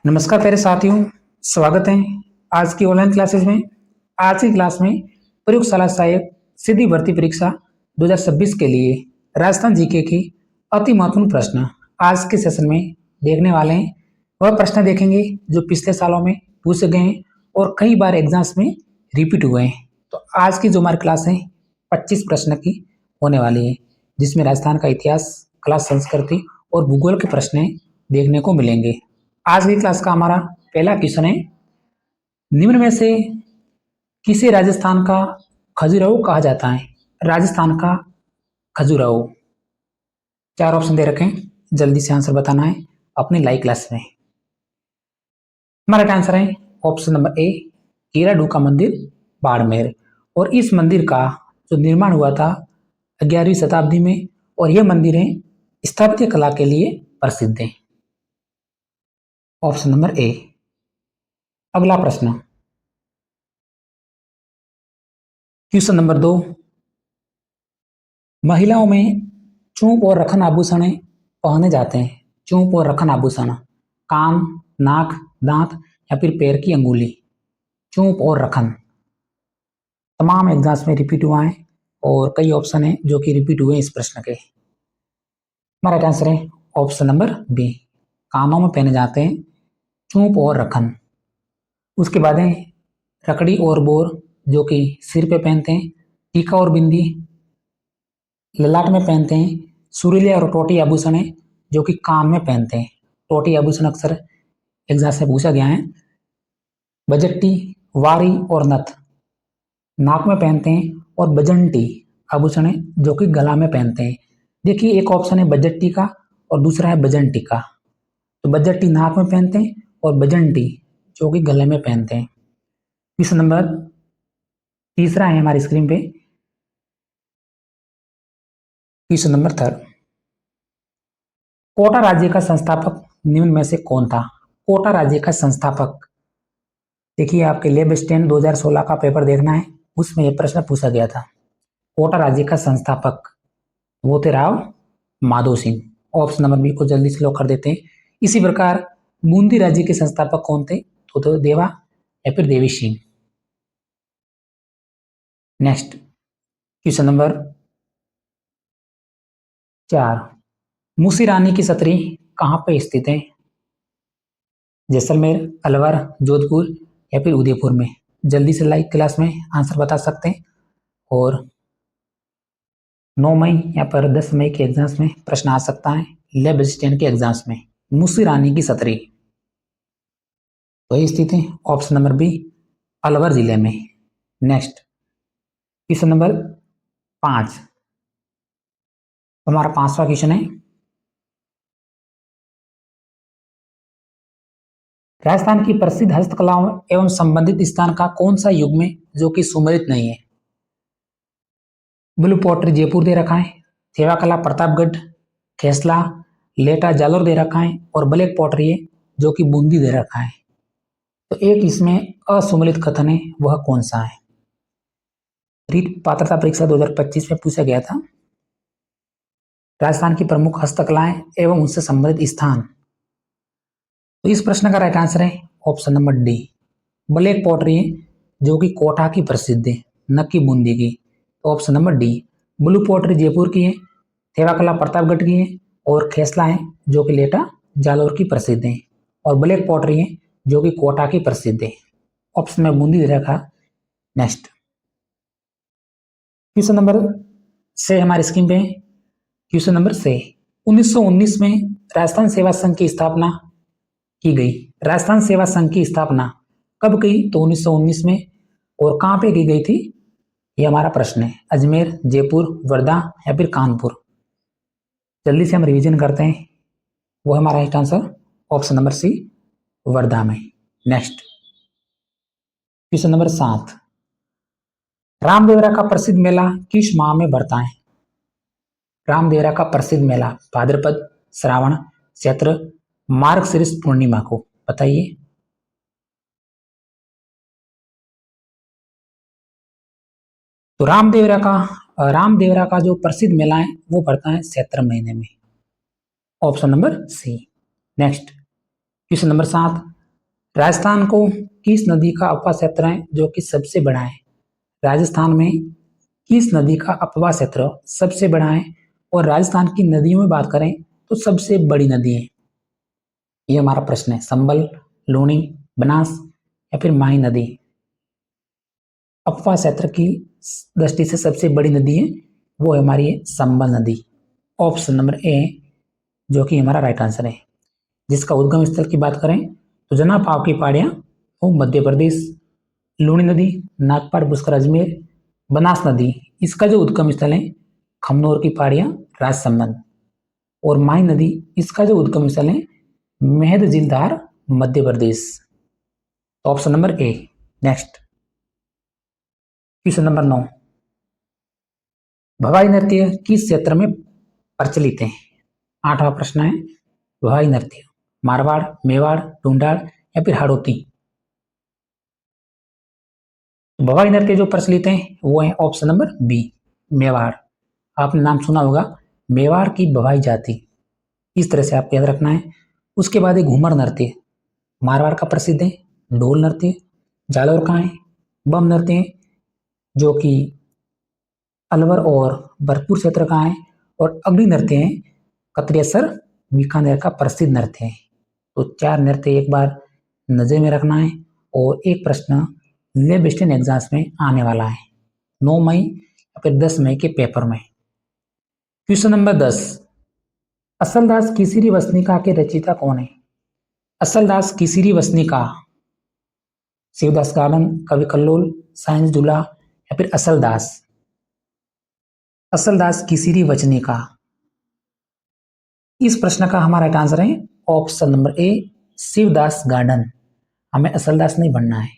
नमस्कार प्यारे साथियों, स्वागत है आज की ऑनलाइन क्लासेस में। आज की क्लास में प्रयोगशाला सहायक सीधी भर्ती परीक्षा 2026 के लिए राजस्थान जीके की अति महत्वपूर्ण प्रश्न आज के सेशन में देखने वाले हैं। वह प्रश्न देखेंगे जो पिछले सालों में पूछे गए हैं और कई बार एग्जाम्स में रिपीट हुए हैं। तो आज की जो हमारी क्लास है 25 प्रश्न की होने वाली है, जिसमें राजस्थान का इतिहास, कला, संस्कृति और भूगोल के प्रश्न देखने को मिलेंगे। आज की क्लास का हमारा पहला क्वेश्चन है, निम्न में से किसे राजस्थान का खजुराहो कहा जाता है? राजस्थान का खजुराहो। 4 ऑप्शन दे रखे हैं, जल्दी से आंसर बताना है अपनी लाइव क्लास में। हमारा आंसर है ऑप्शन नंबर ए, कीराडू का मंदिर, बाड़मेर। और इस मंदिर का जो निर्माण हुआ था 11वीं शताब्दी में, और यह मंदिर है स्थापत्य कला के लिए प्रसिद्ध है। ऑप्शन नंबर ए। अगला प्रश्न, क्वेश्चन नंबर 2, महिलाओं में चूंप और रखन आभूषण पहने जाते हैं। चूंप और रखन आभूषण, कान, नाक, दांत या फिर पैर की अंगुली। चूंप और रखन तमाम एग्जाम्स में रिपीट हुआ है और कई ऑप्शन हैं जो कि रिपीट हुए इस प्रश्न के। हमारा आंसर है ऑप्शन नंबर बी, कानों में पहने जाते हैं चूंप और रखन। उसके बाद है रकड़ी और बोर, जो कि सिर पे पहनते हैं। टीका और बिंदी ललाट में पहनते हैं। सुरीले और टोटी आभूषण है जो कि कान में पहनते हैं। टोटी आभूषण अक्सर एग्जाम से पूछा गया है। बजट्टी, वारी और नथ नाक में पहनते हैं। और बजंटी आभूषण है जो कि गला में पहनते हैं। देखिए, एक ऑप्शन है बजट्टी का और दूसरा है बजंटी का। तो बजट्टी नाक में पहनते हैं और बजंटी जो कि गले में पहनते हैं। क्वेश्चन नंबर तीसरा है हमारी स्क्रीन पे, क्वेश्चन नंबर 3, कोटा राज्य का संस्थापक निम्न में से कौन था? कोटा राज्य का संस्थापक, देखिए आपके लेब स्टैंड 2016 का पेपर देखना है, उसमें यह प्रश्न पूछा गया था। कोटा राज्य का संस्थापक वो थे Rao Madho Singh. Option number B को जल्दी से लॉक कर देते हैं। इसी प्रकार बूंदी राज्य के संस्थापक कौन थे? तो देवा या फिर Devi Singh. Next question number 4, Moosi Rani की छतरी कहाँ पे स्थित है? जैसलमेर, अलवर, जोधपुर या फिर उदयपुर में। जल्दी से लाइव क्लास में आंसर बता सकते हैं। और 9 मई या पर 10 मई के एग्जाम्स में प्रश्न आ सकता है, लेब असिस्टेंट के एग्जाम्स में। मूसी रानी की छतरी वही स्थित है ऑप्शन नंबर बी, अलवर जिले में। नेक्स्ट क्वेश्चन नंबर 5, हमारा 5वां क्वेश्चन है, राजस्थान की प्रसिद्ध हस्तकलाओं एवं संबंधित स्थान का कौन सा युग में जो कि सुमेलित नहीं है? ब्लू पॉटरी जयपुर दे रखा है, थेवा कला प्रतापगढ़, खेसला, लेटा जालोर दे रखा है, और ब्लैक पॉटरी है जो कि बूंदी दे रखा है। तो एक इसमें असुमेलित कथन है, वह कौन सा है? रीट पात्रता परीक्षा 2025 में पूछा गया था। राजस्थान की प्रमुख हस्तकलाएं एवं उनसे संबंधित स्थान। तो इस प्रश्न का राइट आंसर है option number D, black pottery है जो कि कोटा की प्रसिद्ध है, न कि बूंदी की। तो option number D, blue pottery Jaipur की है, थेवा कला प्रतापगढ़ की है, और खेसला है जो कि लेटा जालोर की प्रसिद्ध है, और ब्लैक पॉटरी है जो कि कोटा की प्रसिद्ध है। ऑप्शन में बूंदी दे रखा। नेक्स्ट क्वेश्चन नंबर से हमारी स्क्रीन पे, क्वेश्चन नंबर से 1919 में राजस्थान सेवा संघ की स्थापना की गई। राजस्थान सेवा संघ की स्थापना कब की? तो 1919 में। और कहां पे की गई थी, ये हमारा प्रश्न है। अजमेर, जयपुर, वर्धा या फिर कानपुर। जल्दी से हम रिवीजन करते हैं, वो हमारा right answer option number C, Wardha में। नेक्स्ट क्वेश्चन नंबर 7, रामदेवरा का प्रसिद्ध मेला किस माह में भरता है? रामदेवरा का प्रसिद्ध मेला भाद्रपद, श्रावण, चैत्र, मार्गशीर्ष पूर्णिमा को बताइए। तो रामदेवरा का जो प्रसिद्ध मेला है वो पड़ता है चैत्र महीने में। Option number C. Next question number 7, Rajasthan को किस नदी का अपवाह क्षेत्र है जो कि सबसे बड़ा है? राजस्थान में किस नदी का अपवाह क्षेत्र सबसे बड़ा है? और राजस्थान की नदियों में बात करें तो सबसे बड़ी नदी है, ये हमारा प्रश्न है। संबल, लूणी, बनास या फिर माही नदी। अपवाह क्षेत्र की दृष्टि से सबसे बड़ी नदी है वो है हमारी संबल नदी। ऑप्शन नंबर ए जो कि हमारा राइट आंसर है। जिसका उद्गम स्थल की बात करें तो जना पाव की पहाड़ियां वो मध्य प्रदेश, लूणी नदी नागपाड़ बुस्कर अजमेर, बनास नदी इसका जो उद्गम स्थल है खमनोर की पहाड़ियां राजसमंद, और माही नदी इसका जो उद्गम स्थल है मेहद झीलधार Madhya Pradesh. Option number A. Next question number 9, Bhavai नृत्य किस क्षेत्र में प्रचलित है? 8वां प्रश्न है, भवाई नृत्य मारवाड़, मेवाड़, ढूंढाड़ या फिर हाड़ौती। भवाई नृत्य जो प्रचलित है वो है ऑप्शन नंबर बी, मेवाड़। आपने नाम सुना होगा मेवाड़ की भवाई जाति, इस तरह से आपको याद रखना है। उसके बाद है घूमर नृत्य, मारवाड़ का प्रसिद्ध है। ढोल नृत्य जालौर का है। बम नृत्य जो कि अलवर और भरतपुर क्षेत्र का है। और अग्नि नृत्य है कतरेसर बीकानेर का प्रसिद्ध नृत्य है। तो 4 नृत्य एक बार नजर में रखना है। और एक प्रश्न लेब स्टेन एग्जाम्स में आने वाला है 9 मई या फिर 10 मई के पेपर में। क्वेश्चन नंबर 10, असलदास किसिरी वसनिका के रचयिता कौन है? असलदास किसिरी वसनिका, शिवदास गार्डन, कवि कल्लोल, साइंस झूला या फिर असलदास। असलदास किसिरी वचनिका, इस प्रश्न का हमारा राइट आंसर है ऑप्शन नंबर ए, शिवदास गार्डन। हमें असलदास नहीं बनना है।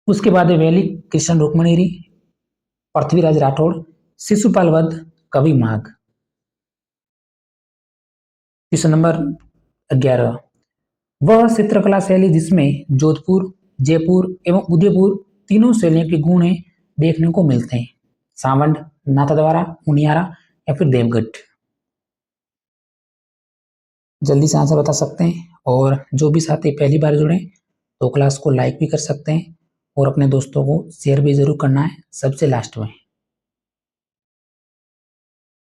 उसके बाद वैली कृष्ण रुक्मणीरी, पृथ्वीराज राठौड़, शिशुपाल वध, कवि माघ। क्वेश्चन नंबर 11, वह चित्रकला शैली जिसमें जोधपुर, जयपुर एवं उदयपुर तीनों शैलियों के गुण देखने को मिलते हैं? सावंड, नाथद्वारा, मुनियारा या फिर देवगढ़। जल्दी से आंसर बता सकते हैं। और जो भी साथी पहली बार जुड़े तो क्लास को लाइक भी कर सकते हैं और अपने दोस्तों को शेयर भी जरूर करना है सबसे लास्ट में।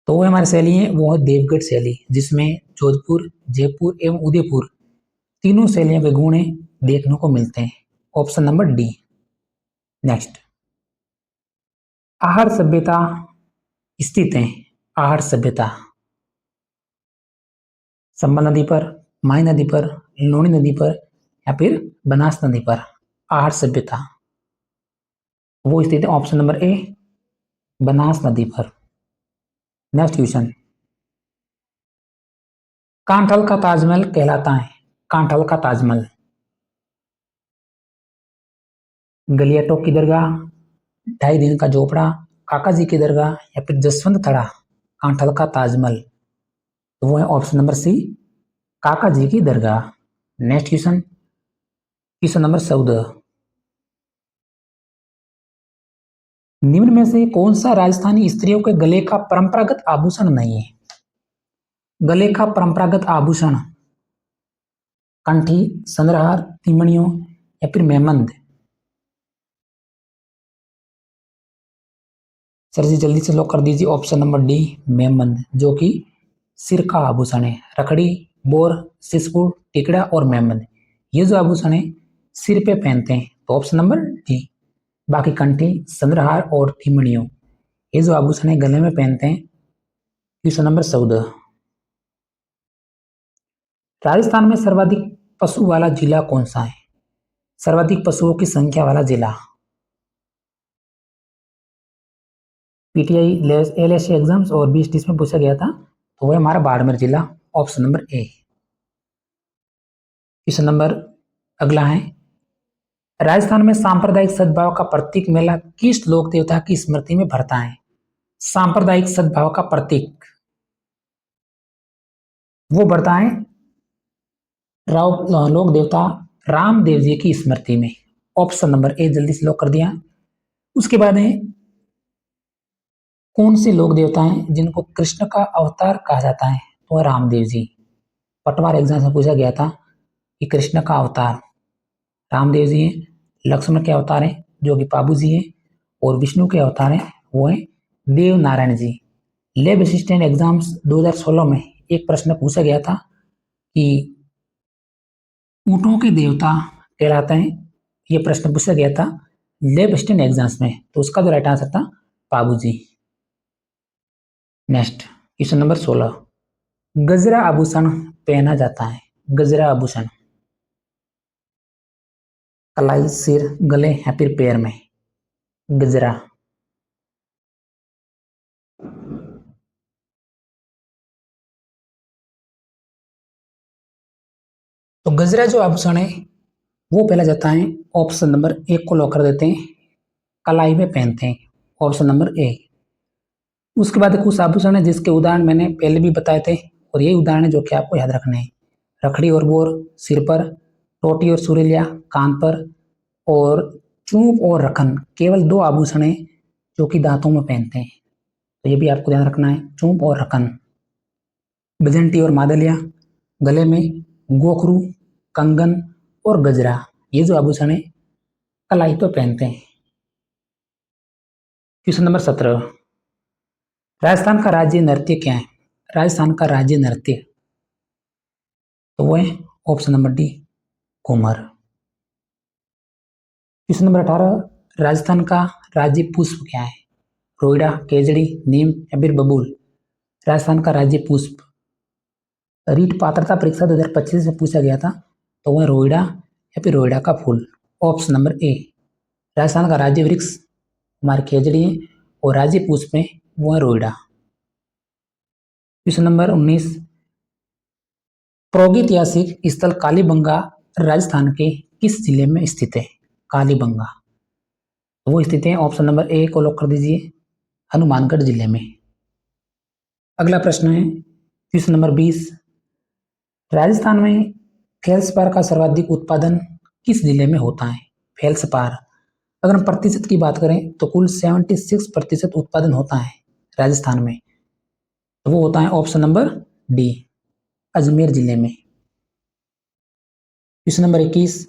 तो वो हमारी शैली है वो है देवगढ़ शैली, जिसमें जोधपुर, जयपुर एवं उदयपुर तीनों शैलियों के गुण देखने को मिलते हैं। Option number D. Next, Ahar सभ्यता स्थित है। आहड़ सभ्यता संबल नदी पर, माही नदी पर, लूणी नदी पर या फिर बनास नदी पर। आहड़ सभ्यता वो स्थित है ऑप्शन नंबर ए, बनास नदी पर। नेक्स्ट क्वेश्चन, कांठल का ताजमहल कहलाता है? कांठल का ताजमहल गलियाटोक की दरगाह, 2.5 दिन का झोपड़ा, काका जी की दरगाह या फिर जसवंत थड़ा। कांठल का ताजमहल तो वो है ऑप्शन नंबर सी, काका जी की दरगाह। नेक्स्ट क्वेश्चन, क्वेश्चन नंबर 14, निम्न में से कौन सा राजस्थानी स्त्रियों के गले का परंपरागत आभूषण नहीं है? गले का परंपरागत आभूषण कंठी, संद्रहार, तिमणियों या फिर मेहमंद। सर जी जल्दी से लॉक कर दीजिए ऑप्शन नंबर डी, मेहमंद, जो कि सिर का आभूषण है। रखड़ी, बोर, सिसपुर, टिकड़ा और मेहमंद ये जो आभूषण है सिर पे पहनते हैं, तो ऑप्शन नंबर डी। बाकी कंठी, संद्रहार और तिमणियों ये जो आभूषण है गले में पहनते हैं। क्वेश्चन नंबर 14, राजस्थान में सर्वाधिक पशु वाला जिला कौन सा है? सर्वाधिक पशुओं की संख्या वाला जिला। पीटीआई एलएससी एग्जाम्स और 2020 में पूछा गया था, तो वह हमारा बाड़मेर जिला। ऑप्शन नंबर ए। क्वेश्चन नंबर अगला है, राजस्थान में सांप्रदायिक सद्भाव का प्रतीक मेला किस लोक देवता की स्मृति में भरता है? सांप्रदायिक सद्भाव का प्रतीक वो बढ़ता है लोक देवता रामदेव जी की स्मृति में। ऑप्शन नंबर ए जल्दी से लॉक कर दिया। उसके बाद है, कौन से लोक देवता हैं जिनको कृष्ण का अवतार कहा जाता है? तो रामदेव जी। पटवार एग्जाम में पूछा गया था ये कृष्ण का अवतार रामदेव जी हैं, लक्ष्मण के अवतार हैं जो कि बाबू जी हैं, और विष्णु के अवतार हैं वो हैं देव Narayan ji. Lab assistant exams 2016 में एक प्रश्न पूछा गया था कि ऊँटों के देवता कहलाते हैं, ये प्रश्न पूछा गया था लैब असिस्टेंट एग्जाम्स में, तो उसका जो राइट आंसर था बाबू जी। नेक्स्ट क्वेश्चन नंबर 16, गजरा आभूषण पहना जाता है, गजरा आभूषण कलाई, सिर, गले या फिर पैर में, गजरा। तो गजरा जो आभूषण है वो पहना जाता है, ऑप्शन नंबर 1 को लॉक कर देते हैं, कलाई में पहनते हैं, ऑप्शन नंबर ए। उसके बाद कुछ आभूषण है जिसके उदाहरण मैंने पहले भी बताए थे, और यही उदाहरण है जो कि आपको याद रखने हैं। रखड़ी और बोर सिर पर, टोटी और सुरीलिया कान पर, और चूप और रखन केवल 2 आभूषण है जो कि दांतों में पहनते हैं, तो ये भी आपको ध्यान रखना है, चूप और रखन। बजंटी और मादलिया गले में, गोखरू, कंगन और गजरा, ये जो आभूषण है कलाई पर पहनते हैं। क्वेश्चन नंबर 17, राजस्थान का राज्य नृत्य क्या है, राजस्थान का राज्य नृत्य, तो वो है option number D Ghoomar. Question number 18, Rajasthan का राज्य पुष्प क्या है, रोइडा, केजड़ी, नीम या फिर बबूल। राजस्थान का राज्य पुष्प, रीट पात्रता परीक्षा 2025 में पूछा गया था, तो वह रोइडा या फिर रोइडा का फूल, ऑप्शन नंबर ए। राजस्थान का राज्य वृक्ष हमारे खेजड़ी है, और राज्य पुष्प में वो है रोइडा। क्वेश्चन नंबर 19, प्रागैतिहासिक स्थल कालीबंगा राजस्थान के किस जिले में स्थित है, कालीबंगा, तो वो स्थित है, ऑप्शन नंबर ए को लॉक कर दीजिए, हनुमानगढ़ जिले में। अगला प्रश्न है क्वेश्चन नंबर 20, राजस्थान में फेल्सपार का सर्वाधिक उत्पादन किस जिले में होता है, फेल्सपार। अगर हम प्रतिशत की बात करें तो कुल 76% उत्पादन होता है राजस्थान में, तो वो होता है ऑप्शन नंबर डी, अजमेर जिले में। क्वेश्चन नंबर 21,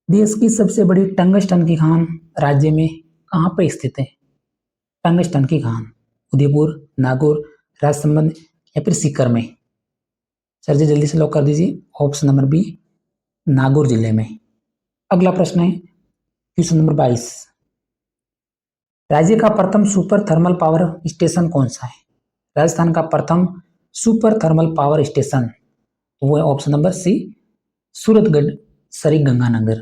देश की सबसे बड़ी टंगस्टन की खान राज्य में कहाँ पर स्थित है, टंगस्टन की खान, उदयपुर, नागौर, राजसमंद या फिर सीकर में। सर जी जल्दी से लॉक कर दीजिए, ऑप्शन नंबर बी, नागौर जिले में। अगला प्रश्न है क्वेश्चन नंबर 22, राज्य का प्रथम सुपर थर्मल पावर स्टेशन कौन सा है, राजस्थान का प्रथम सुपर थर्मल पावर स्टेशन, वो है ऑप्शन नंबर सी, सूरतगढ़ सरीगंगानगर।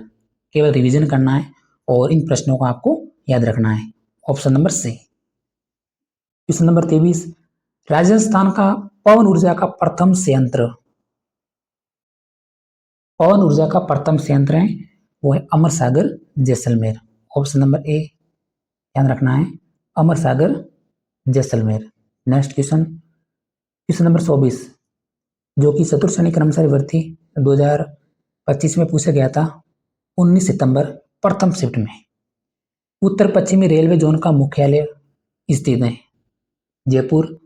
केवल रिवीजन करना है और इन प्रश्नों को आपको याद रखना है, option number C. Question number 23, Rajasthan का पवन ऊर्जा का प्रथम संयंत्र, पवन ऊर्जा का प्रथम संयंत्र है वो है Amar Sagar Jaisalmer, option number A ध्यान रखना है, Amar Sagar Jaisalmer. Next question, question number 24, जो कि चतुर्थ श्रेणी कर्मचारी भर्ती 2025 में पूछा गया था 19 सितंबर प्रथम शिफ्ट में। उत्तर पश्चिमी रेलवे जोन का मुख्यालय स्थित है जयपुर,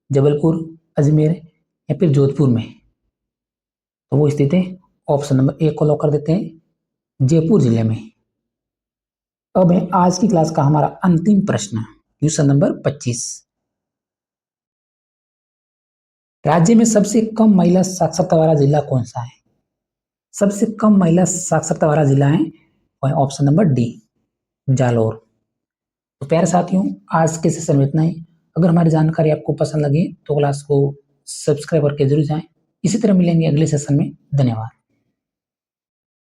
जबलपुर, अजमेर या फिर जोधपुर में, तो वो स्थित है, ऑप्शन नंबर ए को लॉक कर देते हैं, जयपुर जिले में। अब है आज की क्लास का हमारा अंतिम प्रश्न, क्वेश्चन नंबर 25, राज्य में सबसे कम महिला साक्षरता वाला जिला कौन सा है, सबसे कम महिला साक्षरता वाला जिला है वह ऑप्शन नंबर डी, जालोर। तो प्यारे साथियों, आज के सेशन में इतना ही। अगर हमारी जानकारी आपको पसंद लगी तो क्लास को सब्सक्राइब करके जरूर जाएं। इसी तरह मिलेंगे अगले सेशन में, धन्यवाद।